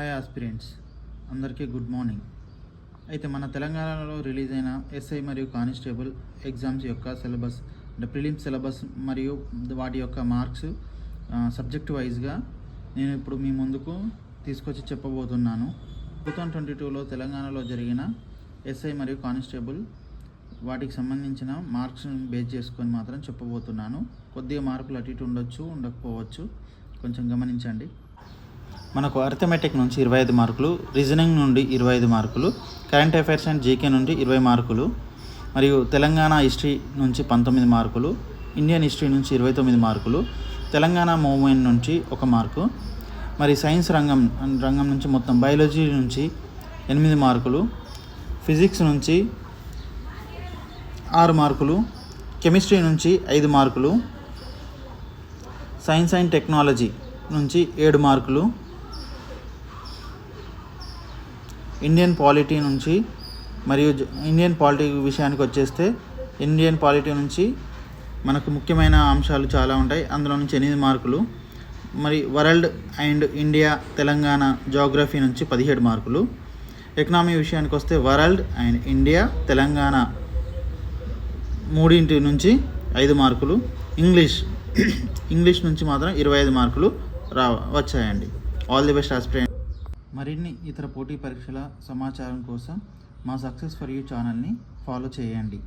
Hi aspirants, అందరికీ good morning. అయితే మన తెలంగాణలో రిలీజ్ అయిన ఎస్ఐ మరియు కానిస్టేబుల్ ఎగ్జామ్స్ యొక్క సిలబస్ అంటే ప్రిలిమ్స్ సిలబస్ మరియు వాటి యొక్క మార్క్స్ సబ్జెక్ట్ వైజ్గా నేను ఇప్పుడు మీ ముందుకు తీసుకొచ్చి చెప్పబోతున్నాను. 2022లో తెలంగాణలో జరిగిన ఎస్ఐ మరియు కానిస్టేబుల్ వాటికి సంబంధించిన మార్క్స్ని బేస్ చేసుకొని మాత్రం చెప్పబోతున్నాను. కొద్దిగా మార్కులు అటు ఇటు ఉండొచ్చు, ఉండకపోవచ్చు, కొంచెం గమనించండి. మనకు అర్థమెటిక్ నుంచి 25 మార్కులు, రీజనింగ్ నుండి 25 మార్కులు, కరెంట్ అఫైర్స్ అండ్ జీకే నుండి 20 మార్కులు, మరియు తెలంగాణ హిస్టరీ నుంచి 19 మార్కులు, ఇండియన్ హిస్టరీ నుంచి 29 మార్కులు, తెలంగాణ మూవ్మెంట్ నుంచి 1 మార్కు, మరి సైన్స్ రంగం నుంచి మొత్తం బయాలజీ నుంచి 8 మార్కులు, ఫిజిక్స్ నుంచి 6 మార్కులు, కెమిస్ట్రీ నుంచి 5 మార్కులు, సైన్స్ అండ్ టెక్నాలజీ నుంచి 7 మార్కులు, ఇండియన్ పాలిటీ నుంచి మరియు ఇండియన్ పాలిటీ విషయానికి వచ్చేస్తే ఇండియన్ పాలిటీ నుంచి మనకు ముఖ్యమైన అంశాలు చాలా ఉంటాయి. అందులో నుంచి 8 మార్కులు, మరి world and India Telangana geography నుంచి 17 మార్కులు, ఎకనామీ విషయానికి వస్తే వరల్డ్ అండ్ ఇండియా తెలంగాణ మూడింటి నుంచి 5 మార్కులు, ఇంగ్లీష్ నుంచి మాత్రం 25 మార్కులు వచ్చాయండి. All the best aspirant. మరిన్ని ఇతర పోటీ పరీక్షల సమాచారం కోసం మా సక్సెస్ ఫర్ యూ ఛానల్ని ఫాలో చేయండి.